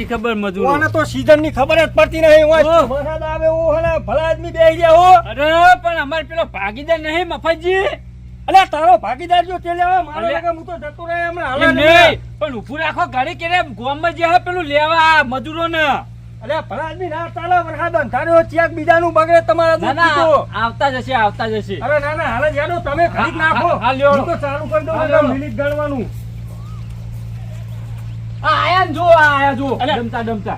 ખબર મજૂરો ઓને તો સીઝન ની ખબર જ પડતી નહીં હોય વરસાદ આવે ઓ હને ભલા આદમી બેહી ગયા હો અરે પણ અમાર પેલો ભાગીદાર નહીં મફતજી અલ્યા તારો ભાગીદાર જો તે લેવા મારો લાગે હું તો જતો રહે હમણાં હાલે નહીં પણ ઊભું રાખો ગાડી કે ગામમાં જે પેલું લેવા મજૂરો ને અલ્યા ભલા આદમી ના ચાલે વરસાદ અંધાર્યો ચેક બીજાનું બગડે તમારા આવતા જશે અરે ના ના હાલે જાડો તમે ખરીદ નાખો હું તો ચાલુ કરી દઉં મિનિટ ગણવાનું આયા જો ડમતા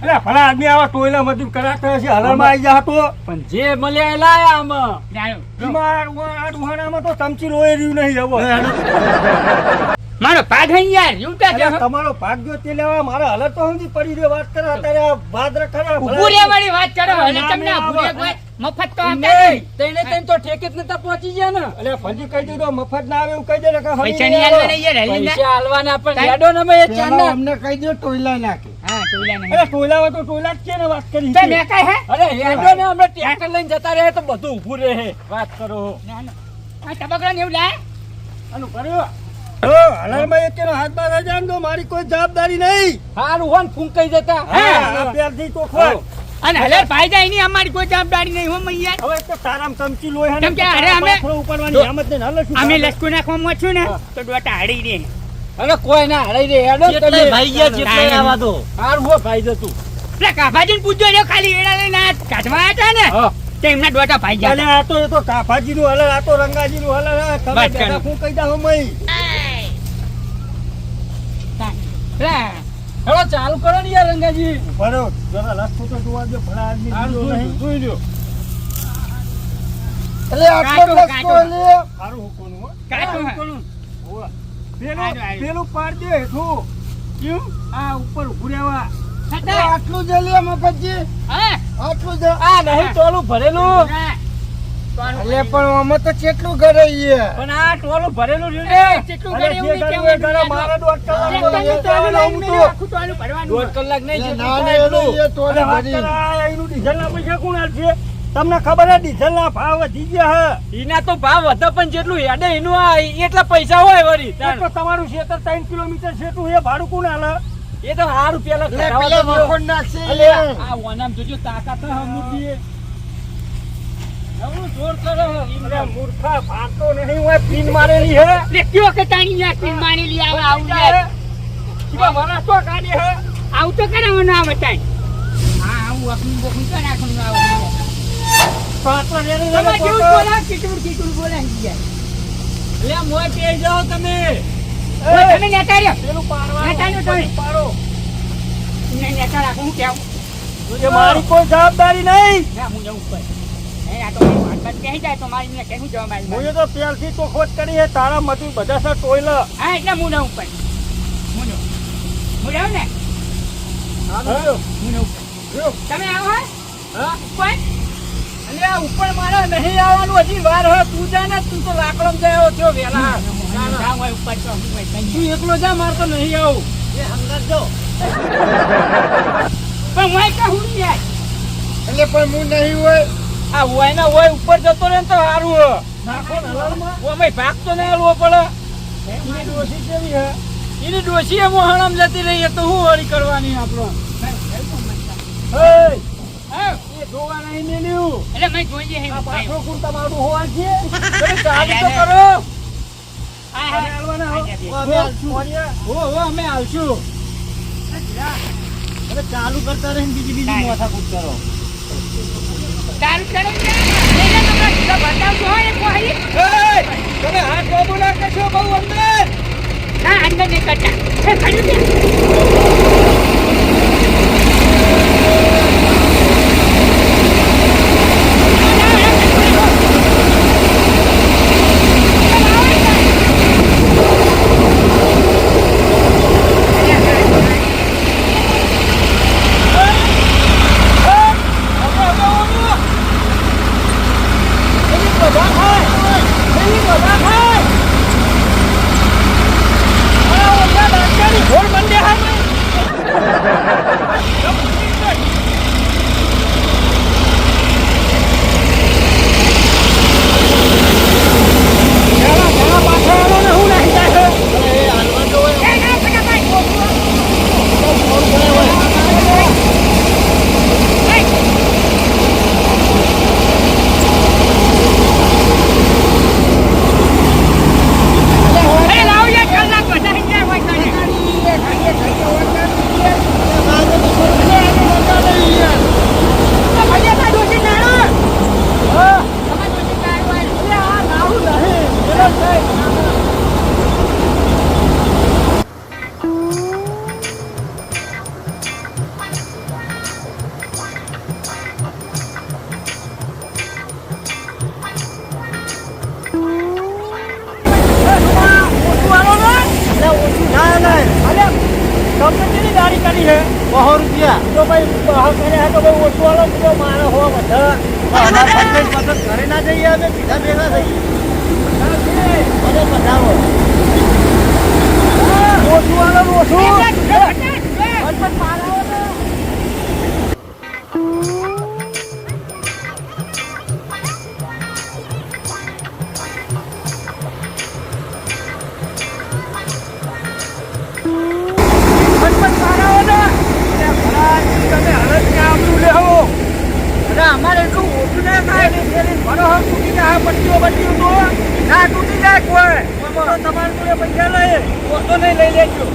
અલ્યા ભલા આદમી આવા ટોયલા મજૂર કરાતા હશે હલરમાં આવી જા હતો પણ જે મળ્યા લાયા આમાં બીમાર આ દુહાણામાં તો ચમચી રોઈ રહ્યું નહીં હવે મારો ભાગ હઈ યાર એવું તમારો ભાગ જો તે લેવા મારા હાલત તો સમજી પડી રહ્યો વાત કરે અત્યારે આ ભાદ રખડા ઉભુરે વાળી વાત કરો અને તમને ઉભુરે કોઈ મફત તો આપતા નહીં તઈને તો ઠેકે જ નતા પહોંચી ગયા ને અલ્યા ફજી કહી દીધો મફત ના આવે એવું કહી દે કે પૈસા ની આલવાના યાર પૈસા આલવાના પણ યાડો ને મે ચાંદા અમને કહી દો ટોયલા નાખે હા ટોયલા નાખે અરે ટોયલા હોય તો ટોયલા જ છે ને વાત કરી તે મે કાઈ હે અરે યાડો ને અમે ટ્રેક્ટર લઈને જતા રહે તો બધું ઊભું રહે વાત કરો ના ના આ ટબકડા ને એવું લાય આનું કર્યો હલરમાં એકેનો હાથ બાર જાન દો મારી કોઈ જવાબદારી નહીં હારું હોન ફૂંકાઈ જતા હા પ્યારથી તો ખોલ અને હલર ભાઈ જાય ની અમારી કોઈ જવાબદારી નહીં હો મૈયા હવે તો તારામ ચમચી લોહી કેમ કે અરે અમે ઉપરવાની હિંમત ને હાલે શું અમે લસકુ નાખવામાં છું ને તો ડોટા હાડી દે અરે કોઈ ના હાડી દે હેડો તમે ભાઈ ગયા જેટલે આવા દો હારું હો ભાઈ જતું એટલે કાભાજી ને પૂછજો જો ખાલી એડા લઈને કાઢવા હતા ને તે એમના ડોટા ભાઈ ગયા અલે આ તો એ તો કાફાજી નું હલર આ તો રંગાજી નું હલર તમે બેટા હું કહી દઉં મઈ હેલો ચાલુ કરો ને યાર રંગાજી બરો જરા લખો તો જોવા દો ભલા આદમી જોઈ લ્યો એટલે આટલો લખો લે સારું હુકોનું હો કાટો હુકોનું પેલું પાડ દે હેઠું ક્યું આ ઉપર ઉભું રહેવા આટલું જ લે મફતજી હા આટલું જ આ નહીં ટોલું ભરેલું અલે પણ આમાં તો કેટલું ઘરે ઈએ પણ આ ટોલું ભરેલું રહ્યું ને કેટલું ઘરે એવું નહીં કેવું મારા દોઢ કલાક દોઢ કલાક નહીં ના ને એનું એ ટોલે ભરી એનું ડીઝલ ના પૈસા કોણ આલશે તમને ખબર હે ડીઝલ ના ભાવ વધી ગયા હે એના તો ભાવ વધે પણ જેટલું હેડે એનું આ એટલા પૈસા હોય વળી તો તમારું ક્ષેત્ર 3 કિલોમીટર છેટું એ ભાડું કોણ આલે એ તો 5 રૂપિયા પેલા મકોન નાખશે આ વનામ જોજો તાકાત હે હમુદી એવું જોર કરો ઇમરે મૂર્ખા ભાગતો નહીં હોય પીન મારેલી હે લે કયો કે તાણી યા પીન મારેલી આવે આવું લે ઈબા મારા તો ગાડી હે આવું તો કરાવવાનું આવે તાઈ હા આવું આપનું બોખું તો નાખવાનું આવે પાત્ર રેને તમે કેવું બોલા કીટુડ બોલા ગયા લે મોય પે જાઓ તમે ઓય તમે નેતા રહ્યો પેલું પાડવા નેતાનો તમે પાડો ને નેતા રાખું કેવું એ મારી કોઈ જવાબદારી નહીં ના હું જઉં ઉપર એ આ તો વાત કહી જાય તો મારી ને કેવું જવા મારી હું તો પ્યારથી તો ખોટ કરી હે તારા મતું બધા સર ટોયલા હા એટલે હું ના ઉપર હું જાઉં ને હાલો હું ના ઉપર તમે આવો હા ઉપર અલે આ ઉપર મારા નહીં આવવાનું હજી વાર હે તું જા ને તું તો લાકડમ જાયો છો વેલા ના હોય ઉપર તો તું એકલો જા માર તો નહીં આવું એ હંગત જો પણ હું કહું યાર એટલે પણ હું નહીં હોય આ હોય ને હોય ઉપર જતો રહે તો સારું હે નાખો ને હલાલમાં ઓ અમે ભાગ તો નહીં હાલવો પડે એની ડોસી કેવી હે એની ડોસી એમ હણમ જતી રહી તો હું વળી કરવાની આપણો એ હા એ જોવા નહીં મેલ્યું એટલે મેં જોઈએ હે આ પાછો કોણ તમારું હોવા છે તમે ચાલુ ચાલુ તો તો કરો. કરો અમે હાલવાના હો અમે હાલશું હો અમે આવશું અરે ચાલુ કરતા રહીને બીજી માથાકૂટ કરો ચાલુ કરો ને તમે બતાવજો હો એક વાહી તમે હાથ બાબુ ના કરશો બહુ અંદર ના અંદર નહીં કરતા એ ખડું છે તો ભાઈ બહાર કર્યા તો ભાઈ ઓછું આલો તો મારે હો બધા ઘરે ના જઈએ અમે બીજા ભેગા થઈએ બધે પધારો ઓછું આલો ઓછું અમારે એટલું ઓછું ના થાય ભરો હમ તૂટી જાય પટ્ટીઓ બટ્ટીઓ તો ના તૂટી જાય કોઈ તમારે જોડે પૈસા લઈ ઓછો નહીં લઈ લેજો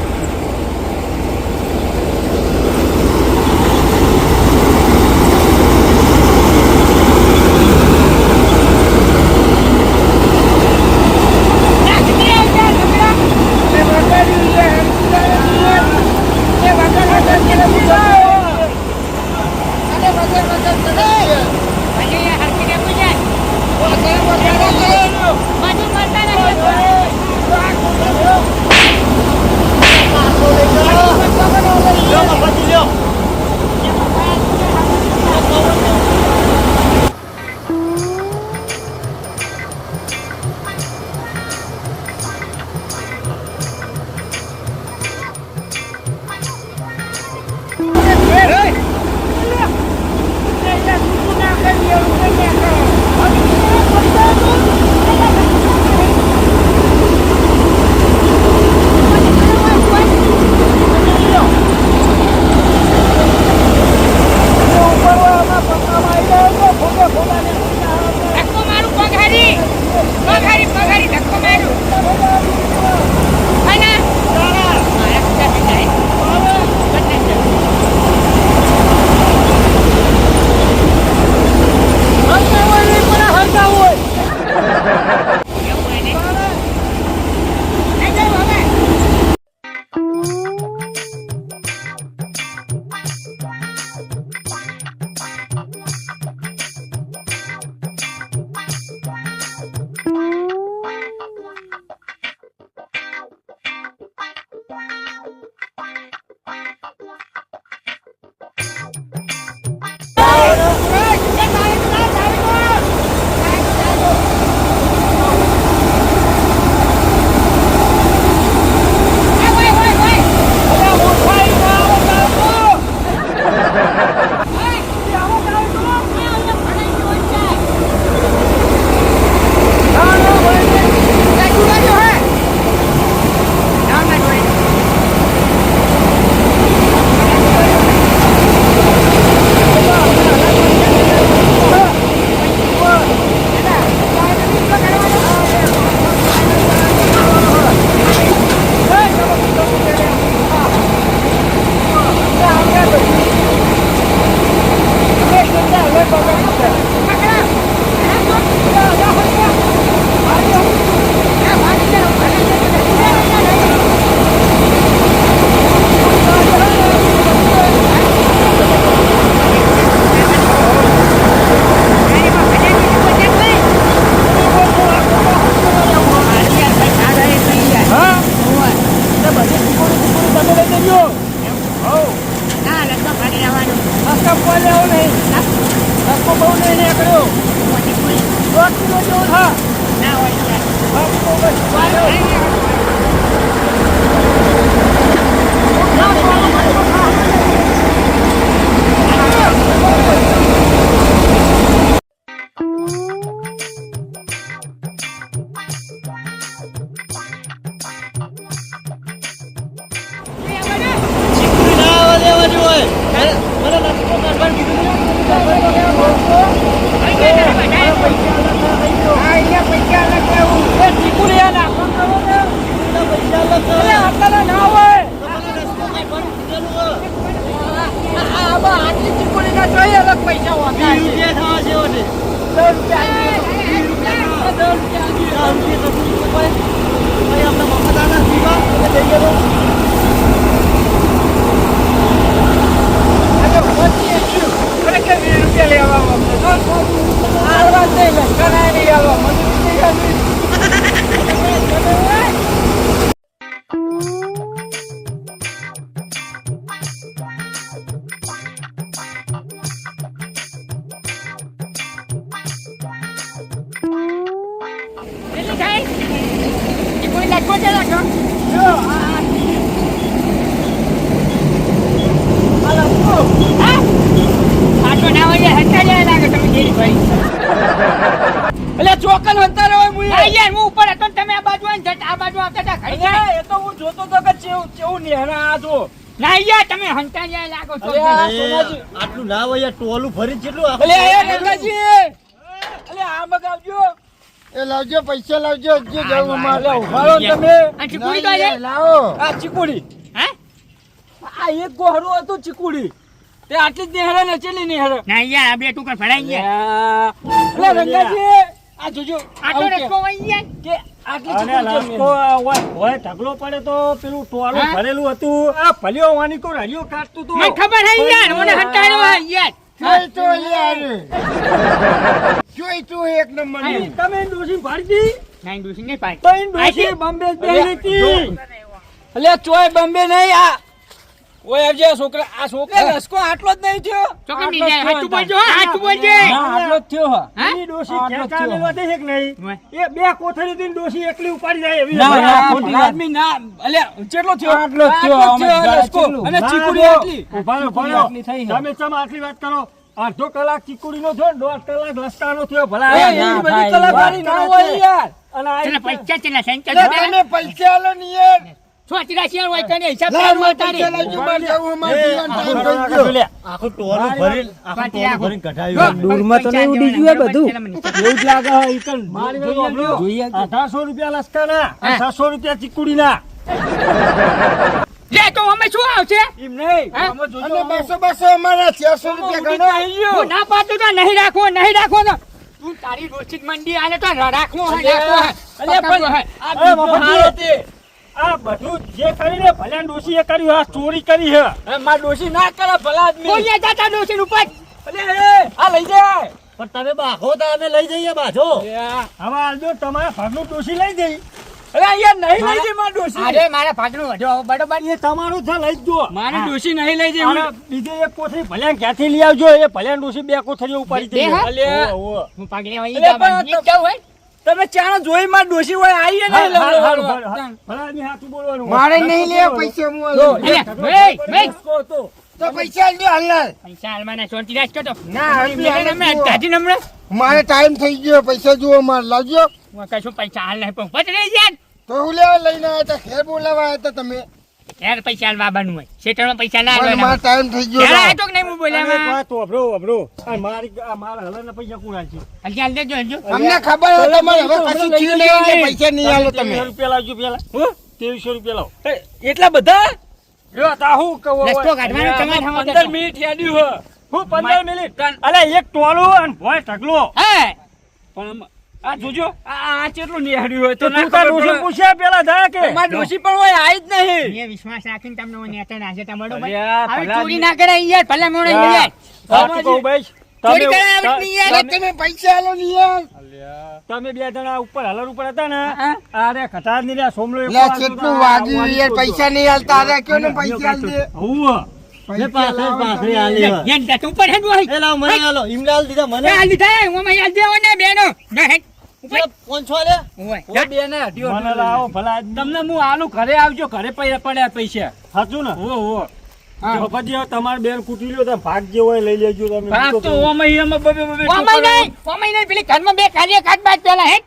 એ તો હું જોતો તો કે ચેવું નેહરા આ જો ના યાર તમે હંતા જાય લાગો છો અલે આ સોનાજી આટલું ના હોય યાર, ટોલું ભરી કેટલું અલે આ ગંગાજી અલે આ મગાવજો એ લાવજો પૈસા લાવજો જે જવું અમારે ઉભારો તમે આ ચીકુડી તો છે લાવો આ ચીકુડી હે આ એક ગોહરું હતું ચીકુડી તે આટલી જ નેહરા ને ચેલી નેહરા ના યાર આ બે ટુકર ફડાઈ ગયા અલે રંગાજી આ જોજો આટલો રસ્કો વઈ ગયા કે આટલી અને ચીકુડી લસકો હોય ઢગલો પડે તો પેલું ટોલું હા? ભરેલું હતું, આ ભલ્યો વાની કો રાડિયો કાઢતું તું. મને ખબર હે યાર મને હંતાડ્યો હે યાર જોઈ તો યાર જોઈ તું એક નંબર અહીં તમે ડોશી ભાડજી નાઈ દુસી નહીં પાડ તો ઈન ડોશી બોમ્બે બેહી હતી. અલે ચોય બોમ્બે નહીં આ ઓય આવજે આ છોકરા લસકો આટલો જ નહીં થયો ચોકમ ની જાય હાચું બોલજો હા હાચું બોલજે હા આટલો જ થયો હા હા? ઈ ડોશી આટલો જ ખેંચા થયો. લેવા દે છે કે નહીં? ઓય. એ બે કોથળી થી ડોશી એકલી ઉપાડી જાય એવી ના વાત. ના ખોટી આદમી ના અલે કેટલો થયો આટલો જ થયો, આટલો જ અમે થયો, લસકો. કેટલું? અને ના, ચીકુડી જો. આટલી ઉભા રહો, ચીકુડી ઉભા રહો. આટલી થઈ હે. તમે ચમ આટલી વાત કરો? અડધો કલાક ચીકુડીનો થયો ને 1.5 કલાક લસકાનો થયો ભલા. એ, આ એની ના બધી થાય, કલાકારી વાત ના કરે હોય છે. યાર અને આ ચલા પૈસા ચલા સેન્ટર એટલે તમે પૈસા આલો ને યાર છો ચિરાશી હોય કને હિસાબ લાવ કરવા મારે તારે પૈસા લાવજો મારે જવું અમારે જીવન આખું ટાઈમ ટોળું થઈ ગયો આખું ટોળું ભરીને કઢાવ્યું. દૂરમાં તો નહીં ઉડી ગયું બધું એવું જ લાગે હે, ઈ કણ મારી વાળું આપણું. 1800 રૂપિયા લસકાના, 700 રૂપિયા ચીકુડીના. લે તો અમે શું આવશે એમ નહીં હા? આમાં જોજો, અને આમાં. 200 અમારા 400 રૂપિયા ગણો હું ના પાડું તો નહીં રાખો તો તું તારી રોચિત મંડી આલે તો રાખવો હે રાખવો હે અલે પણ આ અરે બીજો બાપા, હારો તે. આ બધું જે કરીને ભલે ડોશીએ કર્યું, આ ચોરી કરી છે. એ માર ડોશી ના કરે ભલા આદમી કોઈ જાતા ડોસી ઉપર અલે આ લઈ જાય પણ તમે બાઘો તો અમે લઈ જઈએ બાજો. એ આ. હવે આલજો તમારા ભાગનું ડોશી લઈ જઈ. અલે અહીંયા નહીં લઈ જાય માર ડોશી અરે મારા ભાગનું વધો બરોબર એ તમારું છે, લઈ જ જો. મારી ડોશી નહીં લઈ જાય અને બીજે એક કોથળી ભલે ક્યાંથી લઈ આવજો, એ ભલે ડોશી બે કોથળીઓ ઉપાડી બે જઈએ. હા? અલે. ઓવો, ઓવો. હું પાગલે વઈ અલે જા પણ ઈ જાવ હોય તમે ચાણો જોઈ માર ડોશી હોય આવીએ હાલ, નહીં હાલ, હાલ, હાલ, લવડવા. હાલ. ભલે આદમી હાથું બોલવાનું. મારે નહીં લે પૈસા હું આલું. અલે મેં લસકો હતો. તો પૈસા આલજો હાલ પૈસા હાલવાના ચોંટી રાખ તો ના હાલવી હાલ અમે જુઓ. કાઢી નમણે મારે ટાઈમ થઈ ગયો પૈસા જુઓ મારે લાવજો હું કશું પૈસા હાલ નહીં પણ પતરે યાર તો હું લેવા લઈને આવ્યા હતા ખેર બોલાવા આવ્યા હતા તમે યાર પૈસા હાલવા બનવું હોય શેઠમાં પૈસા ના પણ મારો હાલવાના ટાઈમ થઈ ગયો યાર લાવ. આ તો કે નહીં હું અને એક બોલ્યા વાત વાપરો, વાપરો. આ મારા હલરના પૈસા કોણ આલશે? હજી હાલ દેજો હજો અમને ખબર હોય તમારે હવે કશું થયું નહીં એટલે પૈસા નહીં આલો 2300 તમે રૂપિયા લાવજો પેલા. હું? 2300 રૂપિયા લાવો. એ, એટલા બધા જો તાહુ કહો રસ્તો કાઢવાનો તમારે હમણાં 15 મિનિટ યાડ્યું હે. હું 15 મિનિટ અલે એક ટોલું અને ભોય ઢગલો. હે પણ આ જોજો આ કેટલું નિહાળ્યું હોય તો તો ના તું તાર ખબર ડોશી પડે. પૂછ્યા પેલા જા કે માર ડોશી પણ હોય આઈ જ નહીં મેં વિશ્વાસ રાખીને તમને મને નેતા નાખે તમારો અરે ભાઈ આ હવે ભલા ચોરી ના કરાય યાર ભલે મોડે યાર સાચું કહું ભાઈ, ચોરી કરાય આવડતી નહીં યાર અરે તમે પૈસા આલો ને યાર તમે બે જણા ઉપર હલર ઉપર હતા ને, હા. અરે કટાર ની રે સોમલો એક લે કેટલું વાગ્યું યાર પૈસા નહીં આલતા અરે કયો ને પૈસા આલ દે પૈસા લાવો તમે. યાર જા તું ઉપર હેડ હોય એ લાવ મને આલો ઇમરાલ દીધા મને એ હાલ દીધા હું માં યાદ દેવો ને બેનો ના હેડ ઉપર 500 લે ઓય ઓ બે ને હટ્યો, મને હટ્યો. લાવો ભલા તમને હું આલું ઘરે આવજો ઘરે પડ્યા પૈસા સાચું ને ઓ ઓ હા. તો પછી તમારે બેન કૂટી લ્યો, તમે ભાગ જે હોય લઈ લેજો તમે. ભાગ તો ઓમાં એમાં બબે બબે ઓમાઈ નહીં પેલી ઘરમાં બે કાર્ય કાઢ બાદ પેલા હેડ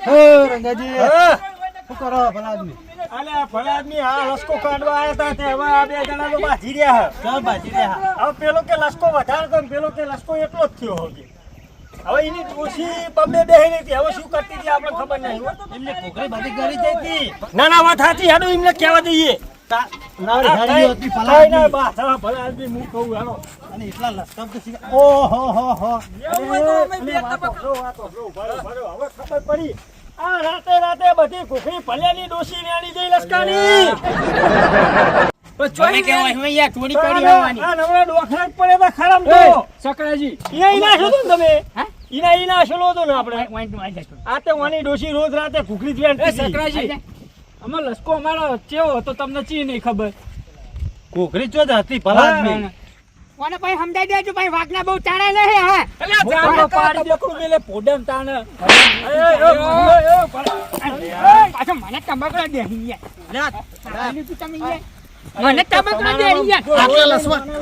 હે રંગાજી હા. શું કરો ભલા આદમી અલે આ ભલા આદમી આ લસકો કાઢવા આયા તા તે હવે આ બે જણા તો બાજી રહ્યા હે. હવે પેલો કે લસકો વધારે તો ને પેલો કે લસકો એટલો જ થયો હવે એની ડોશી બમ્બે બેહી રહી હતી, હવે શું કરતી હતી આપણે ખબર નહીં હો. ના ના વાત સાચી, હેડો એમને કહેવા દઈએ. કઈ ના બા, ચાલો ભલા આદમી હું કહું હેડો. એવું હોય તો અમે બે અને વાતો તબક્કા- કરો, વાતો કરો, ભરો, ભરો. હવે ખબર પડી આ રાતે રાતે બધી કુકરી ભલ્યાની ડોશી વેણી જઈ લસકાની. પણ ચોરી ચોરી કેવાય કેવાય હું યાર ચોરી કરી હોવાની આ નવરા ડોખરા જ પડે તો ખરાબ તો. સકરાજી ઈના શું હતું ને તમે? હા? ઈના શેલો હતો ને આપણે. વાંચ તું આઈ જા આ તે વાની ડોશી રોજ રાતે કુકરી જ વેણતી એ હતી. સકરાજી અમે લસકો અમારો ચેવો હતો તમને ચી નહીં ખબર કુકરી ચો જ હતી કોને ભાઈ સમજાઈ દેજો ભાઈ વાગના બહુ ચાળે નહીં હા અલ્યા જાણો પાડી દેખું મેલે પોડમ તાને પાછો મને તંબાકુ દે યાર તમે યાર મને તંબાકુ દે યાર આટલા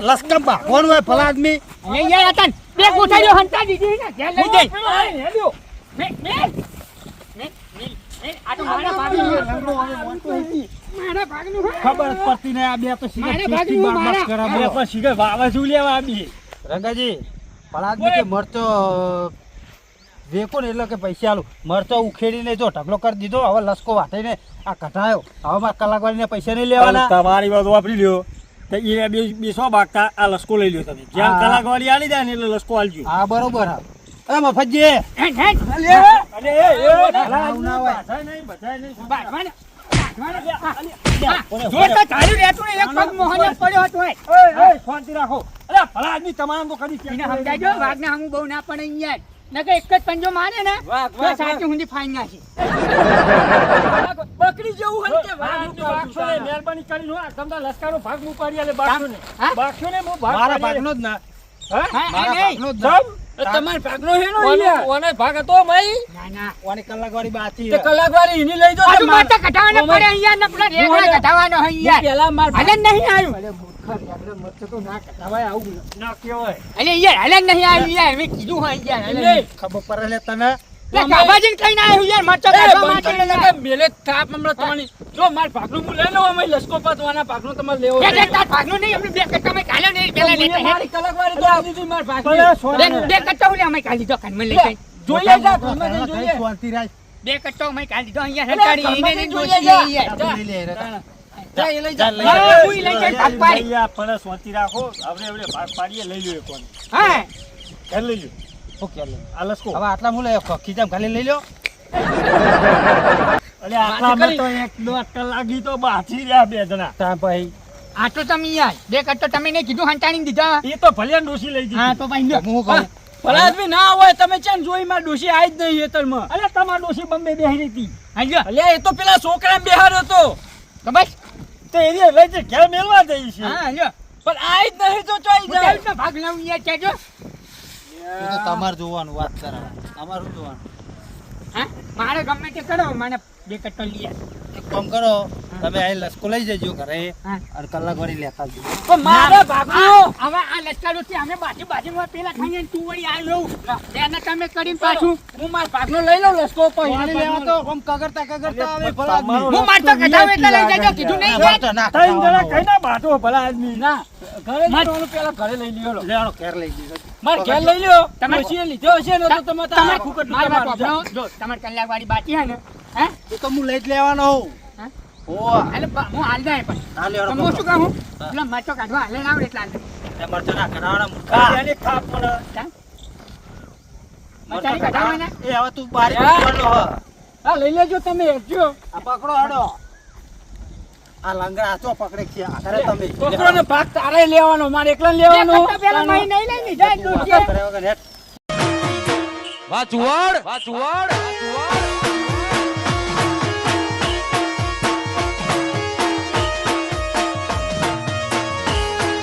લસકા ભાગવાનું હોય ભલા આદમી અરે યાર અતન બે કોઠારીઓ હંતા દીધી ને ધ્યાન લઈ જઈ મે મારા ભાગનું ખબર જ પડતી નહીં આ બે તો સીધા મારા ચેસ્ટી ભાગનું બાપ બાપ કરે. બે પણ સીધા વાવાઝોડું લેવા આવી. રંગાજી પલાદમી કે મરચો વેકો ને એટલે કે પૈસા આલું મરચો ઉખેડીને જો ઢગલો કરી દીધો હવે લસકો વાટીને આ કઢાયો હવે મારે કલાકવાળીને પૈસા નહીં લેવાના તમારી વાત વાપરી લ્યો તો એ બેસો બાગતા આ લસકો લઈ લ્યો તમે જ્યાં હા. કલાકવાળી આલી જાય ને એટલે લસકો આલજો. હા બરોબર હા એ મફતજી અરે ના હોય. બધાય નહીં, બધાય નહીં. જો તો ચાલ્યું રહેતું ને એક પગ મોહને પડ્યો હતો હોય. ઓય, શાંતિ રાખો. અરે ભલા આદમી તમામ તો કદી એને સમજાજો વાઘને હમું બહુ ના પડે યાર નકે એક જ પંજો મારે ને તો સાચું હુંથી ફાઈન નાખી બકરી જેવું હોય કે બાગશો ને મહેરબાની કરીને હો, આ તમને લશ્કરનો ભાગ હું પાડી આલે બાગશો ને. હા? બાગશો ને હું ભાગ મારા પાડી આલે. ભાગનો જ ના હા? હા નહીં ભાગનો જ ના તમાર ભાગનો હેનો અહીંયા? ઓને ભાગ હતો ભાઈ ના ના ઓની કલાકવાળી બાકી તે કલાકવાળી એની લઈ જાઓ. પાછું માથે કઢાવાનો પડે અહીંયા ને પેલા રેગડા કઢાવાનો હોય યાર પેલા માર હાલે જ નહીં આવ્યું ના કહેવાય. અલે યાર હાલે જ નહીં આવ્યું યાર મેં કીધું હોય યાર હાલે જ નહીં. ખબર પડે લે તને લે કાબાજીને કહીને આવ્યું યાર મરચો કાઢવા માટે યાર. મેલે તાપ હમણાં તમારી જો માર ભાગનું હું લઈ લઉં અમે લશ્કો પાતવાના ભાગનો તમારે લેવો બે તાર ભાગનું નહીં અમને બે કટ્ટા મેં કાઢ્યો નહીં પેલા લેતા હે. મારી કલાકવાળી તો આલી દીધી માર ભાગની. બે કટ્ટા હું લે અમે કાઢી દીધો કાનમાં લઈ જઈ જોઈએ જા તમે જઈને જોઈએ. શાંતિ રાખ બે કટ્ટો અમે કાઢી દીધો અહીંયા હરકારી એને નહીં જોઈએ જોઈશે જા. યાર આપણે લઈ લે રે જા, એ લઈ જા. જા, હું લઈ જઈને ભાગ પાડી. લઈ આ, પણ શાંતિ રાખો. આપણે ભાગ પાડીએ લઈ લ્યો એક વાર. હા ઘર લઈ લ્યો. ઓકે લે આ લશ્કો. હવે આટલા હું લે ખીજામ ખાલી લઈ લ્યો અરે આટલામાં તો એક દોઢ કલાકી તો બાકી રહ્યા બે જણા. તા ભાઈ આ તો તમે યાર બે કટ્ટો તમે નહીં કીધું હંટાણી દીધા એ તો ભલે ડોસી લઈ હા દીધી. તો ભાઈ લ્યો. હું કહું ભલા આદમી ના હોય તમે ચેન જોઈ માર ડોસી આઈ જ નહીં હેતરમાં. અરે તમાર ડોસી બોમ્બે બેહી રહી હતી. હા લ્યો. અલ્યા એ તો પેલા છોકરા બેહાર હતો તો બસ તો એની લઈ જઈ ઘેર મેલવા જઈ છે. હા લ્યો પણ આઈ જ નહીં તો ચોઈ હું જાય. ડાયરેક્ટ ભાગ લઉં યાર કહેજો એ તો તમારે જોવાનું વાત કરાવે અમારું જોવાનું હા મારે ગમે તે કરો મને બે કટ્ટો લઈ આવ. એક કામ કરો તમે અહીં લસકો લઈ જજો ઘરે હા. અને કલાકવાળી લેતા આવજો પણ મારે ભાગનું. હવે આ લશ્કરોથી અમે બાજુમાં પેલા ખાઈએ ને તું વળી આવ્યો તેને તમે કરીને પાછું હું માર ભાગનો લઈ લઉં લસકો પાણી લેવા તો આમ કગરતા આવે ભલા આદમી. હું મારતો કઢાવ એટલે લઈ જજો કીધું નહીં તમારે તો ના ત્રણ જણા ખાવાનું. કઈ ના બાટો ભલા આદમી. ના ઘરે જવાનું પેલા ઘરે લઈ લ્યો. લેવાનો ઘેર લઈ જજો માર ઘેર લઈ લ્યો. તમે- ડોશીએ લીધો હશે ને તો તમે તો તમે આખું કટું મારી વાત તમારું વાપરો. જો તમારે કલાકવાળી બાકી હે ને હે એ તો હું લઈ જ લેવાનો હોઉં. હા? ઓવા. એટલે હું હાલ જાય પણ ના લેવાનો તો હું શું કહું પેલા મરચો કાઢવા હાલે ના આવડે એટલે હાલ દે. એ મરચાં ના કઢાવાના મૂર્ખા. એની ખાપ પડે. ચાલ. મરચાં મરચાંની કાઢવાના? એ હવે તું બારી હા. પકડો હવે. હા લઈ લેજો તમે હેરજો. આ પકડો હાડો આ લંગડા આચો પકડે છે આખરે તમે છોકરોને ભાગ તારે લેવાનો મારે એકલા બે લેવાનો. કટ્ટા પેલા મહી નહીં લઈ લીધા જ ડોશીએ. કરે વગર હેઠ. વાહ ચુવાડ